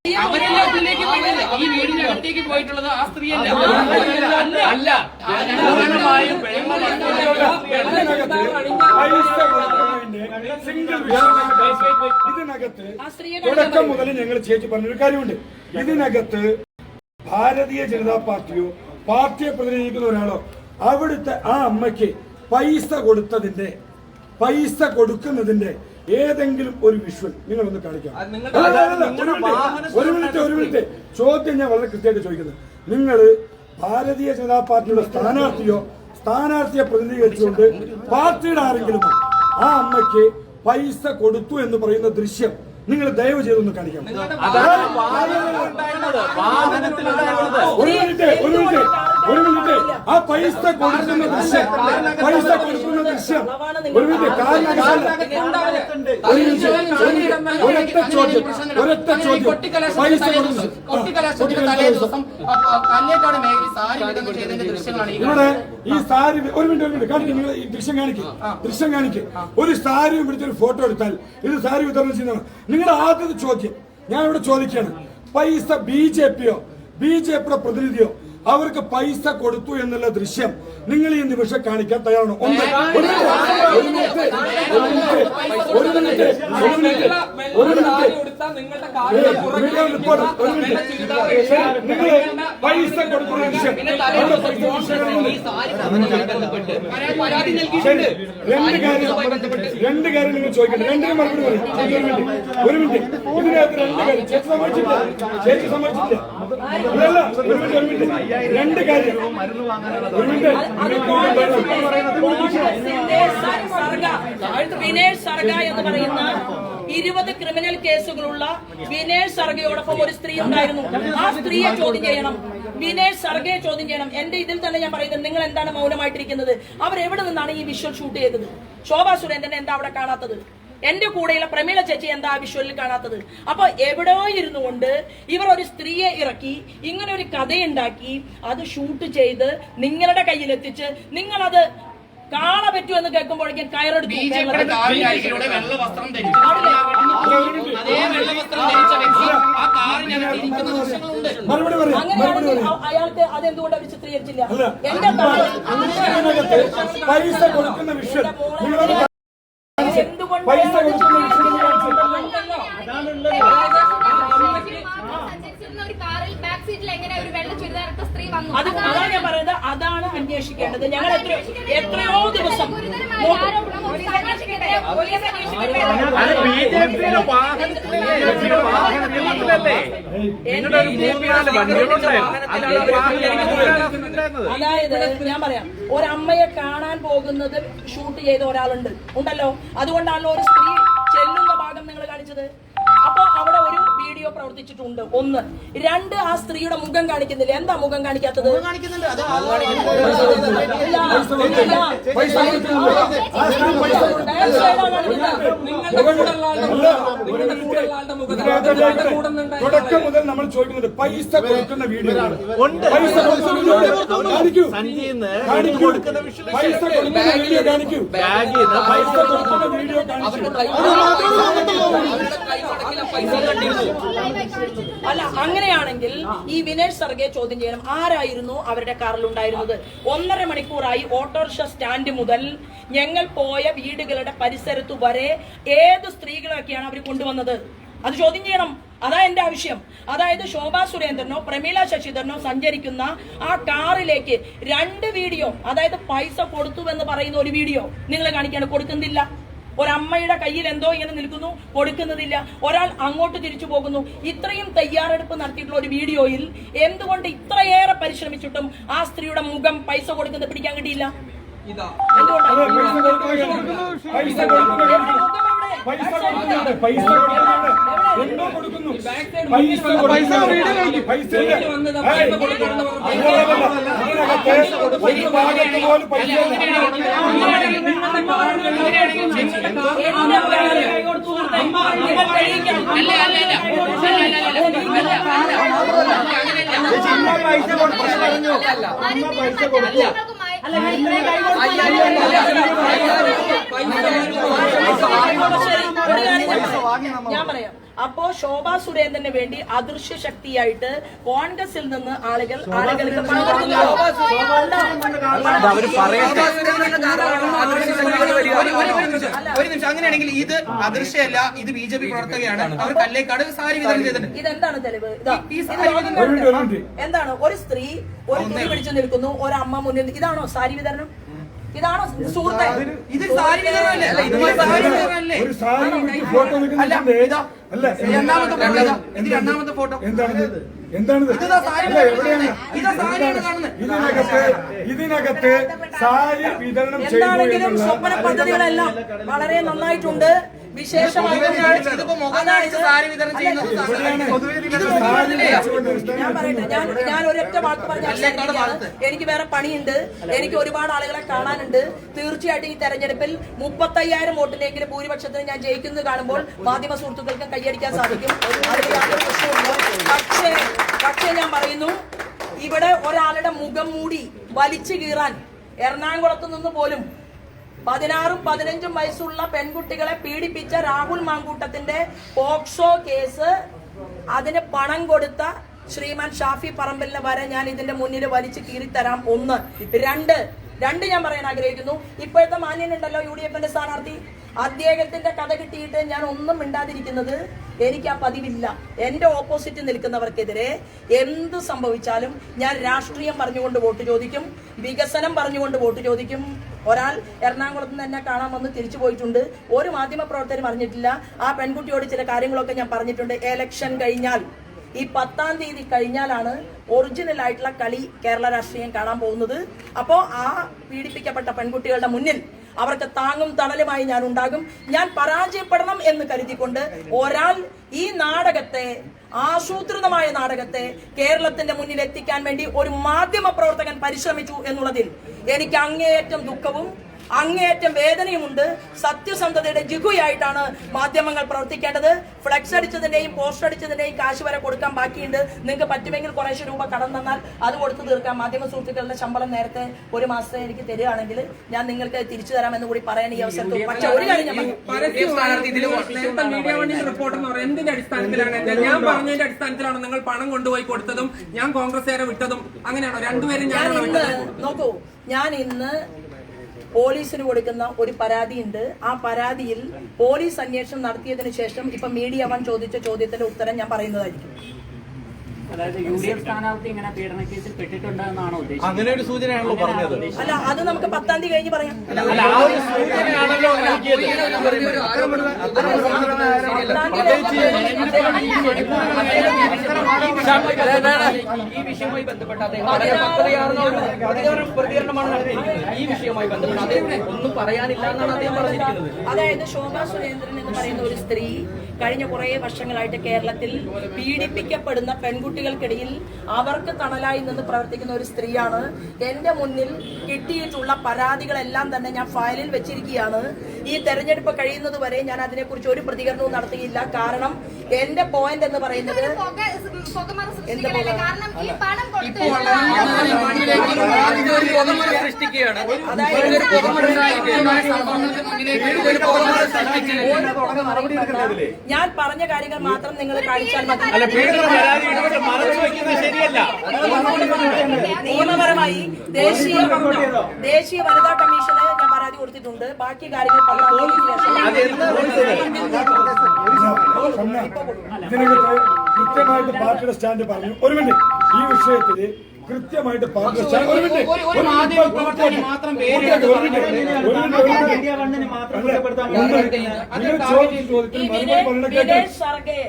ഈ വീടിനകത്തേക്ക് പോയിട്ടുള്ളത് ആ സ്ത്രീയല്ല. അല്ല, ഇതിനകത്ത് തുടക്കം മുതൽ ഞങ്ങൾ ചേച്ചി പറഞ്ഞൊരു കാര്യമുണ്ട്. ഇതിനകത്ത് ഭാരതീയ ജനതാ പാർട്ടിയോ പാർട്ടിയെ പ്രതിനിധീകരിക്കുന്ന ഒരാളോ അവിടുത്തെ ആ അമ്മയ്ക്ക് പൈസ കൊടുക്കുന്നതിന്റെ ഏതെങ്കിലും ഒരു വിഷ്വൽ നിങ്ങളൊന്ന് കാണിക്കാം. ഒരു മിനിറ്റ് ചോദ്യം ഞാൻ വളരെ കൃത്യമായിട്ട് ചോദിക്കുന്നത്. നിങ്ങൾ ഭാരതീയ ജനതാ പാർട്ടിയുടെ സ്ഥാനാർത്ഥിയെ പ്രതിനിധീകരിച്ചുകൊണ്ട് പാർട്ടിയുടെ ആരെങ്കിലും ആ അമ്മയ്ക്ക് പൈസ കൊടുത്തു എന്ന് പറയുന്ന ദൃശ്യം നിങ്ങൾ ദയവ് ചെയ്തൊന്ന് കാണിക്കാം. ഒരു മിനിറ്റ് ആ പൈസ കൊടുക്കുന്ന ദൃശ്യം ഒരു മിനിറ്റ്. ഒരൊറ്റ ചോദ്യം പൈസ ഇവിടെ ഈ സാരി ഒരു മിനിറ്റ് കാണിക്കും. നിങ്ങൾ ഈ ദൃശ്യം കാണിക്കും. ഒരു സാരി പിടിച്ചൊരു ഫോട്ടോ എടുത്താൽ ഇത് സാരി വിതരണം ചെയ്യുന്നതാണ്. നിങ്ങളുടെ ആദ്യത്തെ ചോദ്യം ഞാൻ ഇവിടെ ചോദിക്കുകയാണ്. പൈസ ബിജെപിയുടെ പ്രതിനിധിയോ അവർക്ക് പൈസ കൊടുത്തു എന്നുള്ള ദൃശ്യം നിങ്ങൾ ഈ നിമിഷം കാണിക്കാൻ തയ്യാറാണോ? പൈസ കൊടുക്കുന്ന ദൃശ്യം രണ്ട് കാര്യം നിങ്ങൾ ചോദിക്കട്ടെ. രണ്ടിനും മറുപടി പറയും. ഒരു മിനിറ്റ് ഇതിനകത്ത് രണ്ട് കാര്യം ചേച്ചി സമ്മതിച്ചില്ല. രണ്ട് കാര്യം വിനേഷ് സർഗ എന്ന് പറയുന്ന 20 ക്രിമിനൽ കേസുകളുള്ള വിനേഷ് സർഗയോടൊപ്പം ഒരു സ്ത്രീ ഉണ്ടായിരുന്നു. ആ സ്ത്രീയെ ചോദ്യം ചെയ്യണം. വിനേഷ് സർഗയെ ചോദ്യം ചെയ്യണം. എന്റെ ഇതിൽ തന്നെ ഞാൻ പറയുന്നത്, നിങ്ങൾ എന്താണ് മൗനമായിട്ടിരിക്കുന്നത്? അവർ എവിടെ നിന്നാണ് ഈ വിഷ്വൽ ഷൂട്ട് ചെയ്തത്? ശോഭാ സുരേന്ദ്രൻ എന്താ അവിടെ കാണാത്തത്? എന്റെ കൂടെയുള്ള പ്രമീള ചേച്ചി എന്താ വിഷ്വലിൽ കാണാത്തത്? അപ്പൊ എവിടെയോ ഇരുന്നു കൊണ്ട് ഇവർ ഒരു സ്ത്രീയെ ഇറക്കി ഇങ്ങനെ ഒരു കഥയുണ്ടാക്കി അത് ഷൂട്ട് ചെയ്ത് നിങ്ങളുടെ കയ്യിലെത്തിച്ച് നിങ്ങളത് കാണാൻ പറ്റുമെന്ന് കേൾക്കുമ്പോഴേക്കും കയറെടുത്തു. അങ്ങനെയാണെങ്കിൽ അയാൾക്ക് അതെന്തുകൊണ്ട് അവർ ചിത്രീകരിച്ചില്ല? എന്റെ പൈസ കൊടുക്കുന്ന വിഷയം അതാണ് ഞാൻ പറയുന്നത്. അതാണ് അന്വേഷിക്കേണ്ടത്. ഞങ്ങൾ എത്രയോ ദിവസം അതായത് ഞാൻ പറയാം, ഒരമ്മയെ കാണാൻ പോകുന്നത് ഷൂട്ട് ചെയ്ത ഒരാളുണ്ട് ഉണ്ടല്ലോ. അതുകൊണ്ടാണല്ലോ ഒരു സ്ത്രീ ചെല്ലുന്ന ഭാഗം നിങ്ങൾ കാണിച്ചത്. അപ്പൊ അവിടെ ഒരു വീഡിയോ പ്രവർത്തിച്ചിട്ടുണ്ട്. 1. 2, ആ സ്ത്രീയുടെ മുഖം കാണിക്കുന്നില്ല. എന്താ മുഖം കാണിക്കാത്തത്? തുടക്കം മുതൽ നമ്മൾ ചോദിക്കുന്നത് പൈസ കൊടുക്കുന്ന വീഡിയോ പൈസ കൊടുക്കുന്ന വീഡിയോ കാണിക്കൂ. അല്ല, അങ്ങനെയാണെങ്കിൽ ഈ വിനേഷ് സർഗയെ ചോദ്യം ചെയ്യണം. ആരായിരുന്നു അവരുടെ കാറിൽ ഉണ്ടായിരുന്നത്? 1.5 മണിക്കൂറായി ഓട്ടോറിക്ഷ സ്റ്റാൻഡ് മുതൽ ഞങ്ങൾ പോയ വീടുകളുടെ പരിസരത്തു വരെ ഏത് സ്ത്രീകളൊക്കെയാണ് അവർ കൊണ്ടുവന്നത്? അത് ചോദ്യം ചെയ്യണം. അതാ എന്റെ ആവശ്യം. അതായത് ശോഭാ സുരേന്ദ്രനോ പ്രമീള ശശിധരനോ സഞ്ചരിക്കുന്ന ആ കാറിലേക്ക് 2 വീഡിയോ, അതായത് പൈസ കൊടുത്തു എന്ന് പറയുന്ന ഒരു വീഡിയോ നിങ്ങൾ കാണിക്കാണ്. കൊടുക്കുന്നില്ല. ഒരമ്മയുടെ കയ്യിൽ എന്തോ ഇങ്ങനെ നിൽക്കുന്നു, കൊടുക്കുന്നതില്ല. ഒരാൾ അങ്ങോട്ട് തിരിച്ചു പോകുന്നു. ഇത്രയും തയ്യാറെടുപ്പ് നടത്തിയിട്ടുള്ള ഒരു വീഡിയോയിൽ എന്തുകൊണ്ട് ഇത്രയേറെ പരിശ്രമിച്ചിട്ടും ആ സ്ത്രീയുടെ മുഖം പൈസ കൊടുക്കുന്നത് പിടിക്കാൻ കിട്ടിയില്ല? ഞാൻ പറയാം, അപ്പോ ശോഭാ സുരേന്ദ്രന് വേണ്ടി അദൃശ്യ ശക്തിയായിട്ട് കോൺഗ്രസിൽ നിന്ന് ആളുകൾക്ക് പണം കൊടുക്കുന്നു. ഒരു നിമിഷം, അങ്ങനെയാണെങ്കിൽ ഇത് അദൃശ്യമല്ല, ഇത് BJP പ്രവർത്തകയാണ്. അവർ കല്ലേക്കാട് സാരി വിതരണം ചെയ്തിട്ടുണ്ട്. ഇതെന്താണ് തെളിവ്? എന്താണ്? ഒരു സ്ത്രീ ഒരു തുണി പിടിച്ചു നിൽക്കുന്നു, ഒരമ്മ മുന്നിൽ. ഇതാണോ സാരി വിതരണം? ഇതാണോ സുഹൃത്തെ? ഇത് സാരി വിതരണമല്ലേ? ഒരു സാരി ഫോട്ടോ രണ്ടാമത്തെ ഫോട്ടോ എന്താണിത്? ഇതിനകത്ത് സാരി വിതരണം എന്താണെങ്കിലും സ്വപ്ന പദ്ധതികളെല്ലാം വളരെ നന്നായിട്ടുണ്ട്. വിശേഷമായി ഞാൻ പറയട്ടെ, ഞാൻ ഒരൊറ്റ വാക്ക് പറഞ്ഞാൽ എനിക്ക് വേറെ പണിയുണ്ട്, എനിക്ക് ഒരുപാട് ആളുകളെ കാണാനുണ്ട്. തീർച്ചയായിട്ടും ഈ തെരഞ്ഞെടുപ്പിൽ 35,000 വോട്ടിനെങ്കിലും ഭൂരിപക്ഷത്തിന് ഞാൻ ജയിക്കുന്നത് കാണുമ്പോൾ മാധ്യമ സുഹൃത്തുക്കൾക്ക് കൈയടിക്കാൻ സാധിക്കും. അതിൽ യാതൊരു പ്രശ്നവുമില്ല. പക്ഷേ ഞാൻ പറയുന്നു, ഇവിടെ ഒരാളുടെ മുഖം മൂടി വലിച്ചു കീറാൻ എറണാകുളത്ത് നിന്ന് പോലും 16ഉം 15ഉം വയസ്സുള്ള പെൺകുട്ടികളെ പീഡിപ്പിച്ച രാഹുൽ മാങ്കൂട്ടത്തിന്റെ പോക്സോ കേസ്, അതിന് പണം കൊടുത്ത ശ്രീമാൻ ഷാഫി പറമ്പലിനെ വരെ ഞാൻ ഇതിന്റെ മുന്നിൽ വലിച്ചു കീറിത്തരാം. 1. 2 ഞാൻ പറയാൻ ആഗ്രഹിക്കുന്നു. ഇപ്പോഴത്തെ മാന്യനുണ്ടല്ലോ UDFന്റെ സ്ഥാനാർത്ഥി, അദ്ദേഹത്തിന്റെ കഥ കിട്ടിയിട്ട് ഞാൻ ഒന്നും മിണ്ടാതിരിക്കുന്നത് എനിക്ക് ആ പതിവില്ല. എന്റെ ഓപ്പോസിറ്റ് നിൽക്കുന്നവർക്കെതിരെ എന്ത് സംഭവിച്ചാലും ഞാൻ രാഷ്ട്രീയം പറഞ്ഞുകൊണ്ട് വോട്ട് ചോദിക്കും, വികസനം പറഞ്ഞുകൊണ്ട് വോട്ട് ചോദിക്കും. ഒരാൾ എറണാകുളത്ത് നിന്ന് എന്നെ കാണാൻ വന്ന് തിരിച്ചു പോയിട്ടുണ്ട്. ഒരു മാധ്യമ പ്രവർത്തകരും പറഞ്ഞിട്ടില്ല. ആ പെൺകുട്ടിയോട് ചില കാര്യങ്ങളൊക്കെ ഞാൻ പറഞ്ഞിട്ടുണ്ട്. എലക്ഷൻ കഴിഞ്ഞാൽ, ഈ 10-ാം തീയതി കഴിഞ്ഞാലാണ് ഒറിജിനൽ ആയിട്ടുള്ള കളി കേരള രാഷ്ട്രീയം കാണാൻ പോകുന്നത്. അപ്പോൾ ആ പീഡിപ്പിക്കപ്പെട്ട പെൺകുട്ടികളുടെ മുന്നിൽ അവർക്ക് താങ്ങും തണലുമായി ഞാൻ ഉണ്ടാകും. ഞാൻ പരാജയപ്പെടണം എന്ന് കരുതിക്കൊണ്ട് ഒരാൾ ഈ നാടകത്തെ, ആസൂത്രിതമായ നാടകത്തെ കേരളത്തിന്റെ മുന്നിൽ എത്തിക്കാൻ വേണ്ടി ഒരു മാധ്യമ പ്രവർത്തകൻ പരിശ്രമിച്ചു എന്നുള്ളതിൽ എനിക്ക് അങ്ങേയറ്റം ദുഃഖവും അങ്ങേയറ്റം വേദനയുമുണ്ട്. സത്യസന്ധതയുടെ ജിഗുയായിട്ടാണ് മാധ്യമങ്ങൾ പ്രവർത്തിക്കേണ്ടത്. ഫ്ലെക്സ് അടിച്ചതിന്റെയും പോസ്റ്റർ അടിച്ചതിന്റെയും കാശ് വരെ കൊടുക്കാൻ ബാക്കിയുണ്ട്. നിങ്ങൾക്ക് പറ്റുമെങ്കിൽ കുറേശ്ശെ രൂപ കടം തന്നാൽ അത് കൊടുത്തു തീർക്കാം. മാധ്യമ സുഹൃത്തുക്കളുടെ ശമ്പളം നേരത്തെ ഒരു മാസത്തെ എനിക്ക് തരികയാണെങ്കിൽ ഞാൻ നിങ്ങൾക്ക് തിരിച്ചു തരാമെന്ന് കൂടി പറയാൻ ഈ അവസരത്തിൽ. പക്ഷെ ഒരു കാര്യം ഞാൻ എന്തിന്റെ അടിസ്ഥാനത്തിലാണ്? ഞാൻ പറഞ്ഞതിന്റെ അടിസ്ഥാനത്തിലാണ് നിങ്ങൾ പണം കൊണ്ടുപോയി കൊടുത്തതും ഞാൻ കോൺഗ്രസ്സുകാരെ വിട്ടതും? അങ്ങനെയാണോ? രണ്ടുപേരും നോക്കൂ, ഞാൻ ഇന്ന് പോലീസിന് കൊടുക്കുന്ന ഒരു പരാതിയുണ്ട്. ആ പരാതിയിൽ പോലീസ് അന്വേഷണം നടത്തിയതിനു ശേഷം ഇപ്പൊ മീഡിയ വൺ ചോദിച്ച ചോദ്യത്തിന്റെ ഉത്തരം ഞാൻ പറയുന്നതായിരിക്കും. അതായത് UDF സ്ഥാനാർത്ഥി ഇങ്ങനെ പീഡന കേസിൽ പെട്ടിട്ടുണ്ടെന്നാണോ ഉദ്ദേശിച്ചത്? അങ്ങനെ ഒരു സൂചനയാണല്ലോ പറഞ്ഞത്. അല്ല, അത് നമുക്ക് 10-ാം തീയതി കഴിഞ്ഞ് പറയാം. ഈ വിഷയവുമായി ബന്ധപ്പെട്ട പ്രതികരണമാണ് നടത്തിയിരിക്കുന്നത്. ഈ വിഷയവുമായി ബന്ധപ്പെട്ട് അദ്ദേഹം ഒന്നും പറയാനില്ല എന്നാണ് അദ്ദേഹം പറഞ്ഞിരിക്കുന്നത്. അതായത് ശോഭാ സുരേന്ദ്രൻ എന്ന് പറയുന്ന ഒരു സ്ത്രീ കഴിഞ്ഞ കുറെ വർഷങ്ങളായിട്ട് കേരളത്തിൽ പീഡിപ്പിക്കപ്പെടുന്ന പെൺകുട്ടികൾക്കിടയിൽ അവർക്ക് തണലായി നിന്ന് പ്രവർത്തിക്കുന്ന ഒരു സ്ത്രീയാണ്. എന്റെ മുന്നിൽ കിട്ടിയിട്ടുള്ള പരാതികളെല്ലാം തന്നെ ഞാൻ ഫയലിൽ വെച്ചിരിക്കുകയാണ്. ഈ തെരഞ്ഞെടുപ്പ് കഴിയുന്നത് വരെ ഞാൻ അതിനെക്കുറിച്ച് ഒരു പ്രതികരണവും നടത്തിയില്ല. കാരണം എന്റെ പോയിന്റ് എന്ന് പറയുന്നത് ഞാൻ പറഞ്ഞ കാര്യങ്ങൾ മാത്രം നിങ്ങൾ കാണിച്ചാൽ മതി. നിയമപരമായി ദേശീയ വനിതാ കമ്മീഷന് ഞാൻ പരാതി കൊടുത്തിട്ടുണ്ട്. ബാക്കി കാര്യങ്ങൾ കൃത്യമായിട്ട് പാർട്ടിയുടെ സ്റ്റാൻഡ് പറഞ്ഞു. ഒരു മിനിറ്റ്, ഈ വിഷയത്തിൽ കൃത്യമായിട്ട് പാർട്ടിയുടെ സ്റ്റാൻഡ്. ഒരു മിനിറ്റ്, വിനേഷ് സർഗെ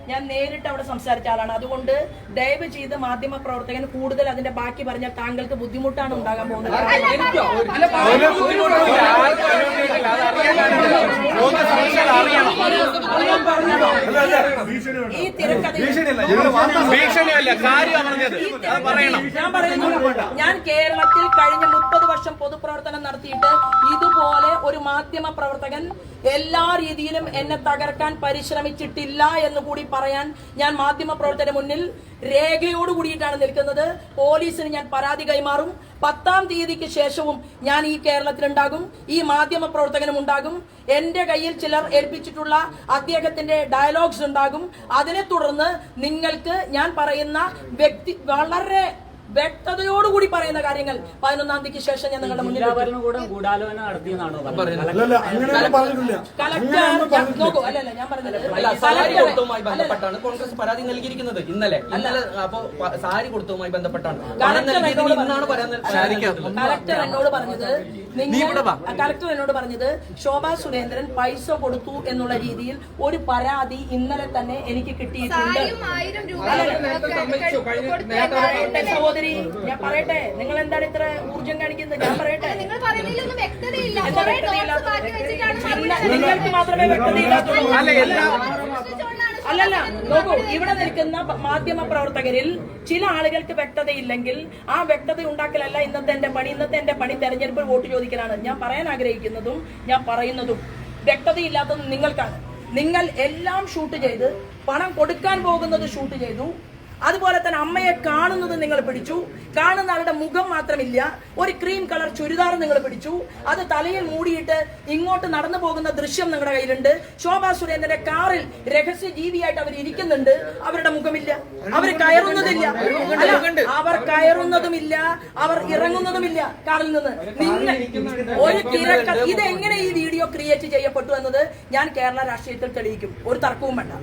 ഞാൻ നേരിട്ട് അവിടെ സംസാരിച്ച ആളാണ്. അതുകൊണ്ട് ദയവ് ചെയ്ത് മാധ്യമ പ്രവർത്തകൻ കൂടുതൽ അതിന്റെ ബാക്കി പറഞ്ഞാൽ താങ്കൾക്ക് ബുദ്ധിമുട്ടാണ് ഉണ്ടാകാൻ പോകുന്നത്. ഈ ഞാൻ പറയുന്നു, ഞാൻ കേരളത്തിൽ കഴിഞ്ഞ 30 വർഷം വർഷം പൊതുപ്രവർത്തനം നടത്തിയിട്ട് ഇതുപോലെ ഒരു മാധ്യമ പ്രവർത്തകൻ എല്ലാ രീതിയിലും എന്നെ തകർക്കാൻ പരിശ്രമിച്ചിട്ടില്ല എന്ന് കൂടി പറയാൻ ഞാൻ മാധ്യമ പ്രവർത്തകരുടെ മുന്നിൽ രേഖയോട് കൂടിയിട്ടാണ് നിൽക്കുന്നത്. പോലീസിന് ഞാൻ പരാതി കൈമാറും. 10-ാം തീയതിക്ക് ശേഷവും ഞാൻ ഈ കേരളത്തിലുണ്ടാകും, ഈ മാധ്യമ പ്രവർത്തകനും ഉണ്ടാകും. എന്റെ കയ്യിൽ ചിലർ ഏൽപ്പിച്ചിട്ടുള്ള അദ്ദേഹത്തിന്റെ ഡയലോഗ്സ് ഉണ്ടാകും. അതിനെ തുടർന്ന് നിങ്ങൾക്ക് ഞാൻ പറയുന്ന വ്യക്തി വളരെ വ്യക്തതയോടുകൂടി പറയുന്ന കാര്യങ്ങൾ 11-ാം തീയതിക്ക് ശേഷം ഞാൻ നിങ്ങളുടെ മുന്നിൽ ഭരണകൂടം ഗൂഢാലോചന നടത്തിയെന്നാണോ പറയുന്നത്? അല്ലല്ല, അങ്ങനെയൊന്നും പറഞ്ഞിട്ടില്ല. നോക്കൂ, അല്ലല്ല ഞാൻ പറഞ്ഞത് സാരി കൊടുത്തതുമായി ബന്ധപ്പെട്ടാണ് കോൺഗ്രസ് പരാതി നൽകിയിരിക്കുന്നത്. ഇന്നലെ അപ്പോ സാരി കൊടുത്തതുമായി ബന്ധപ്പെട്ടാണ് കളക്ടർ എന്നോട് പറഞ്ഞത് ശോഭാ സുരേന്ദ്രൻ പൈസ കൊടുത്തു എന്നുള്ള രീതിയിൽ ഒരു പരാതി ഇന്നലെ തന്നെ എനിക്ക് കിട്ടിയിട്ടുണ്ട്. സഹോദരി ഞാൻ പറയട്ടെ, നിങ്ങൾ എന്താണ് ഇത്ര ഊർജം കാണിക്കുന്നത്? ഞാൻ പറയട്ടെ, നിങ്ങൾക്ക് മാത്രമേ വ്യക്തതയില്ലാത്തുള്ളൂ. അല്ലല്ല, നോക്കൂ, ഇവിടെ നിൽക്കുന്ന മാധ്യമ പ്രവർത്തകരിൽ ചില ആളുകൾക്ക് വ്യക്തതയില്ലെങ്കിൽ ആ വ്യക്തത ഉണ്ടാക്കലല്ല ഇന്നത്തെ എന്റെ പണി. ഇന്നത്തെ എന്റെ പണി തെരഞ്ഞെടുപ്പിൽ വോട്ട് ചോദിക്കലാണ്. ഞാൻ പറയാൻ ആഗ്രഹിക്കുന്നതും ഞാൻ പറയുന്നതും വ്യക്തതയില്ലാത്തതും നിങ്ങൾക്കാണ്. നിങ്ങൾ എല്ലാം ഷൂട്ട് ചെയ്ത് പണം കൊടുക്കാൻ പോകുന്നത് ഷൂട്ട് ചെയ്തു. അതുപോലെ തന്നെ അമ്മയെ കാണുന്നത് നിങ്ങൾ പിടിച്ചു. കാണുന്ന ആളുടെ മുഖം മാത്രമില്ല, ഒരു ക്രീം കളർ ചുരിദാർ നിങ്ങൾ പിടിച്ചു. അത് തലയിൽ മൂടിയിട്ട് ഇങ്ങോട്ട് നടന്നു പോകുന്ന ദൃശ്യം നിങ്ങളുടെ കയ്യിലുണ്ട്. ശോഭാ സുരേന്ദ്രന്റെ കാറിൽ രഹസ്യ ജീവിയായിട്ട് അവർ ഇരിക്കുന്നുണ്ട്. അവരുടെ മുഖമില്ല, അവർ കയറുന്നതില്ല, അവർ കയറുന്നതുമില്ല, അവർ ഇറങ്ങുന്നതുമില്ല കാറിൽ നിന്ന്. നിങ്ങൾ ഒരു ഇതെങ്ങനെ ഈ വീഡിയോ ക്രിയേറ്റ് ചെയ്യപ്പെട്ടു എന്നത് ഞാൻ കേരള രാഷ്ട്രീയത്തിൽ തെളിയിക്കും. ഒരു തർക്കവും വേണ്ട.